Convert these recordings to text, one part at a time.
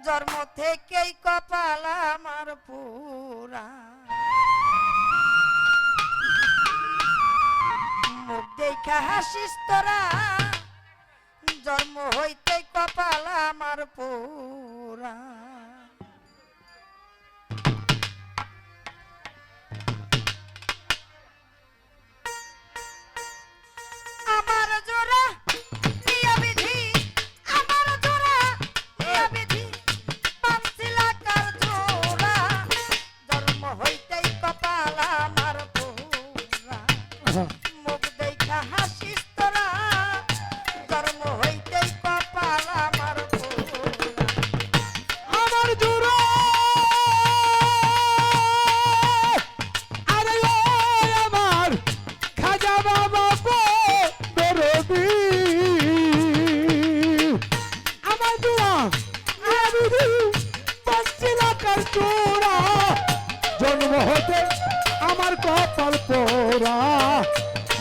জন্ম থেকেই কপাল আমার পুরা মুখ দেখা হাসিস তোরা জন্ম হইতে কপাল আমার পুরা আমার জোড়া নিয়া বিধি আমার জোড়া নিয়া বিধি পাঁচিলাকার জোড়া জন্ম হইতেই কপাল আমার পুরা মুখ দেখা হাসিস তোরা জন্ম হইতেই কপাল আমার পুরা আমার জোড়া আরে আমার খাজা বাবা গো দরদি আমার জোড়া আমি পাঁচিলাকার জোড়া জন্ম হতে আমার কপাল পোড়া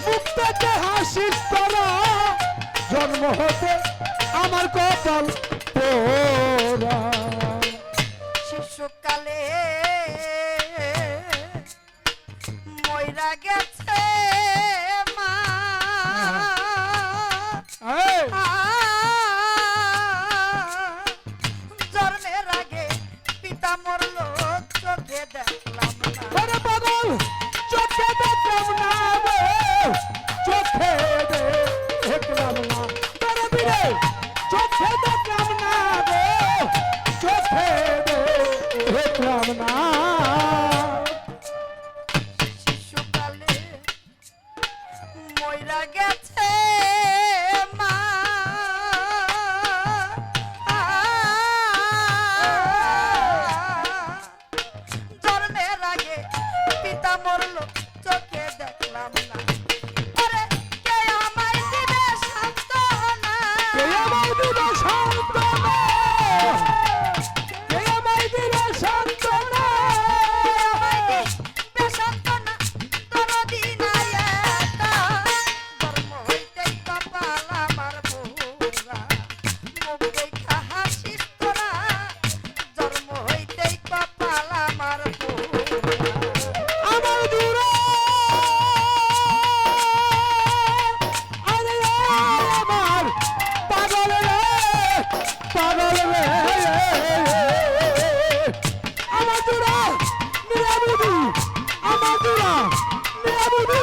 মুখ থেকে হাসিস তোরা জন্ম হতে আমার কপাল পোড়া শিশুকালে ময়রা গেছে মা এই জন্মের আগে পিতা মরল চোখে দেখলাম না ওরে পাগল চোখে দেখলাম না গো চোখে দেখলাম না তোর বিরে চোখে দেখলাম না গো চোখে দেখলাম না শিশুকালে ময়রা গেছে মা জন্মের আগে পিতা মরল চোখে দেখলাম না ওরে কে আমায় দিবে সান্ত্বনা কে আমায় দিবে সান্ত্বনা কে আমায় দিবে সান্ত্বনা আমায় দিবে সান্ত্বনা দরদি নাই একা জন্ম হইতেই কপাল আমার পুরা মুখ দেখা হাসিস তোরা জন্ম হইতেই কপাল আমার পুরা আমার জোড়া আরে আমার পাগল রে আমার জোড়া নিরাবিধি আমার জোড়া নিরাবিধি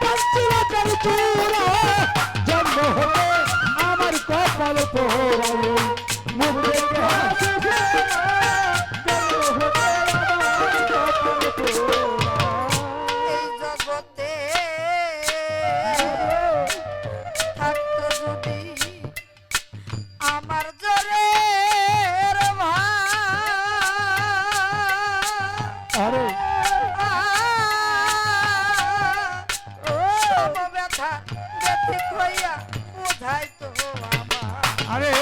পাঁচিলাকার জোড়া জন্ম হতে আমার কপাল পোড়া মুখ দেখে হাসিস জন্ম হতে আমার কপাল পোড়া এই জগতে থাকতো যদি আমার জোরের আরে ব্যথা ব্যথিক হইয়া বোঝাই তো আমার আরে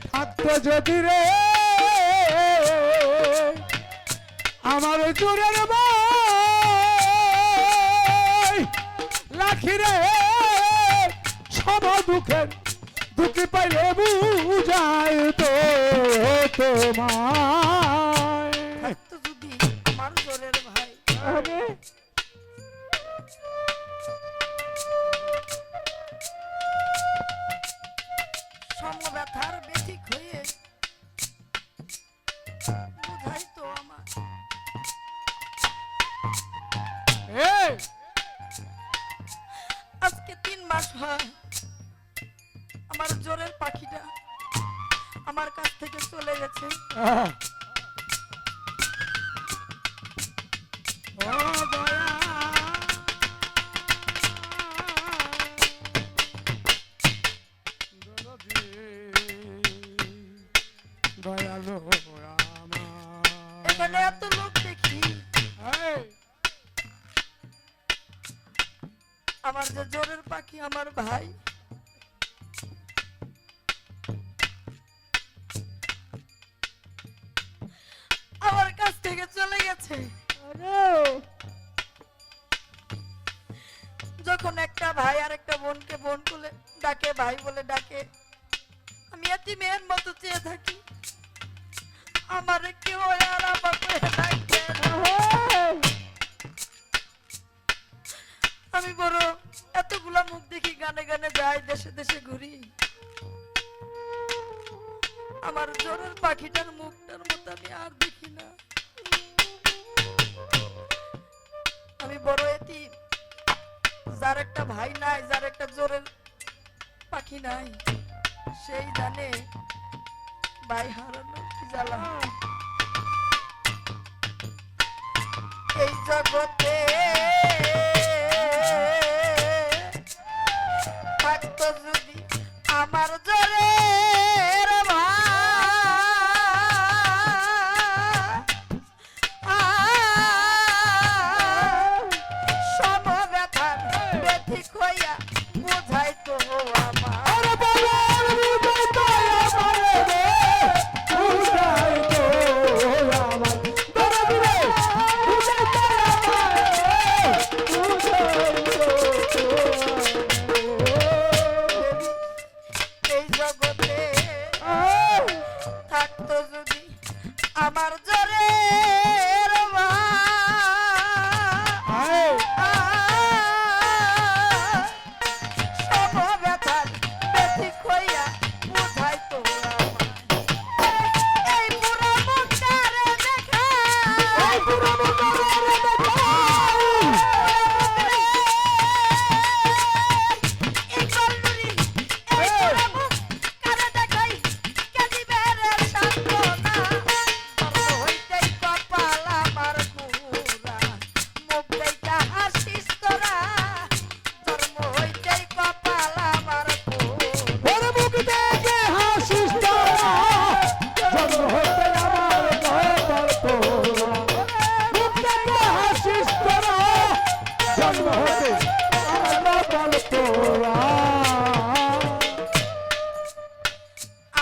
থাকতো যদি রে আমার জোরের ভাই লাখি রে সব দুঃখের দুঃখী পাইলে বুঝাই তো তোমায় থাকতো যদি আমার জোরের ভাই আরে সমব্যথার ব্যথিক হয়ে বোঝাই তো আমার এই আজকে 3 মাস হয় আমার জোরের পাখিটা আমার কাছ থেকে চলে গেছে ও দয়া দয়ালো আমার এখানে এত লোক দেখি এই আমার যে জোরের পাখি আমার ভাই আমার কাছ থেকে চলে গেছে যখন একটা ভাই আর একটা বোনকে বোন বলে ডাকে ভাই বলে ডাকে আমি এতিমের মতো চেয়ে থাকি আমার কেউ আর আমাকে ডাকবে না। আমি বড় এতগুলা মুখ দেখি, গানে গানে যাই, দেশে দেশে ঘুরি, আমার জোরের পাখিটার মুখটার মতো আমি আর দেখি না। আমি বড় এতিম, যার একটা ভাই নাই, যার একটা জোরের পাখি নাই, সেই জানে ভাই হারানোর কি জ্বালা। এই জগতে থাকতো যদি আমার জোরের সমব্যথার ব্যথিক হইয়া বুঝাইতো আমার। এই জগতে থাকতো যদি আমার জোরের সমব্যথার ব্যথিক হইয়া বুঝাইতো আমার। এই বুড়ো মুখটারে দেখা, এই বুড়ো মুখটারে দেখা, এই কলনুরি, এই বুড়ো মুখ কারে দেখাই, কে দিবে রে সান্ত্বনা। ধর্ম হইতেই কপাল আমার পুরা, মুখ দেইখা হাসিস তোরা। ধর্ম হইতেই কপাল আমার পুরা,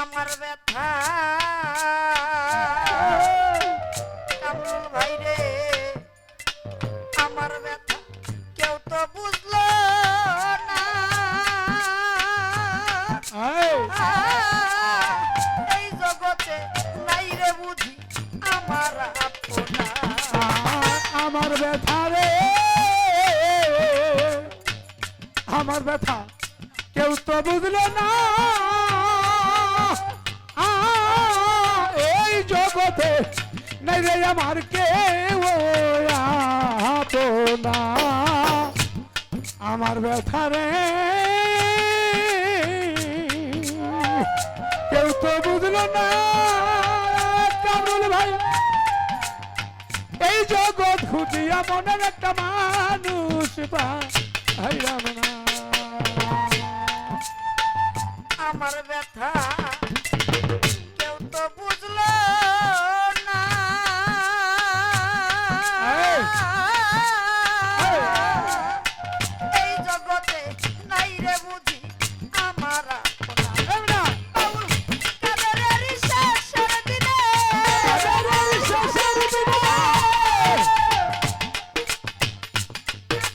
আমার ব্যথা কামরুল ভাই রে, আমার ব্যথা কেউ তো বুঝলো না। এই জগতে নাই রে বুঝি আমার আপনা। আমার ব্যথা রে, আমার ব্যথা কেউ তো বুঝলো না। এই জগতে নাই রে আমার কেউ আপনা। আমার ব্যথা রে কেউ তো বুঝলো না। কামরুল ভাই, এই জগৎ খুঁজিয়া মনের একটা মানুষ পাইলাম না। আমার ব্যথা কেউ তো বুঝলো না। এই জগতে নাই রে বুঝি আমার আপনা। বাউল কাদেরেরই শেষের দিনে,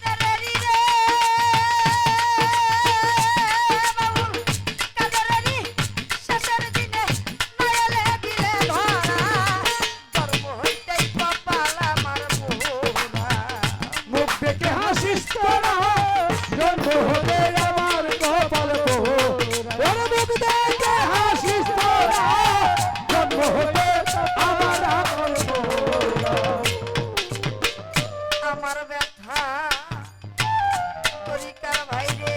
কাদেরেরই রে, বাউল কাদেরেরই শেষের দিনে নয়লে দিলে ধরা। ধর্ম হইতেই কপাল আমার পুরা, মুখ দেখে হাসিস তোরা, জন্ম হতে আমার কপাল পোড়া। মুখ দেখে হাসিস তোরা, জন্ম হতে আমার আপন পোড়া। আমার ব্যথা তরিকার ভাই রে,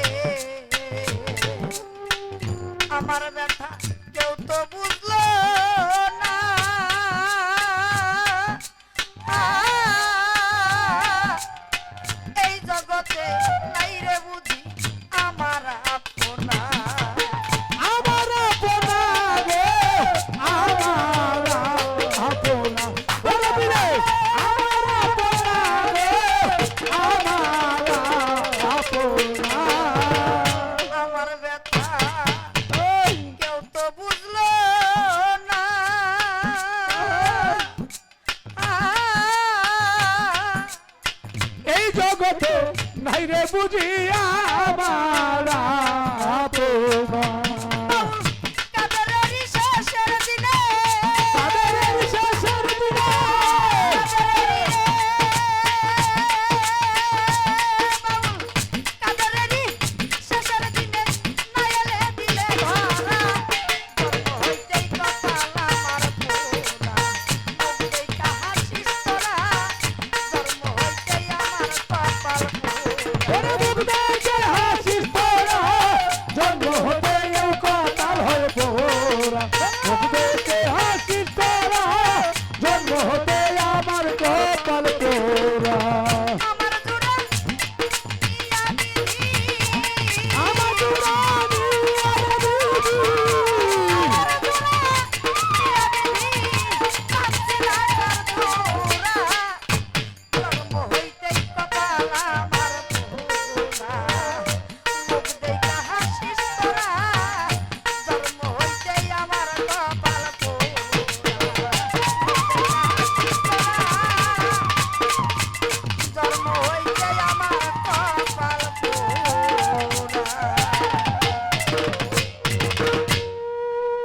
আমার ব্যথা কেউ তো বুঝলো না। এই জগতে নাই রে বুঝি আমার আপনা। আমার আপনা রে, আমার আপনা। বলো বিলে, আমার আপনা রে, আমার আপনা। আমার ব্যথা ওই কেউ তো বুঝলো না। এই জগতে নাই রে বুঝি আমার আপনা।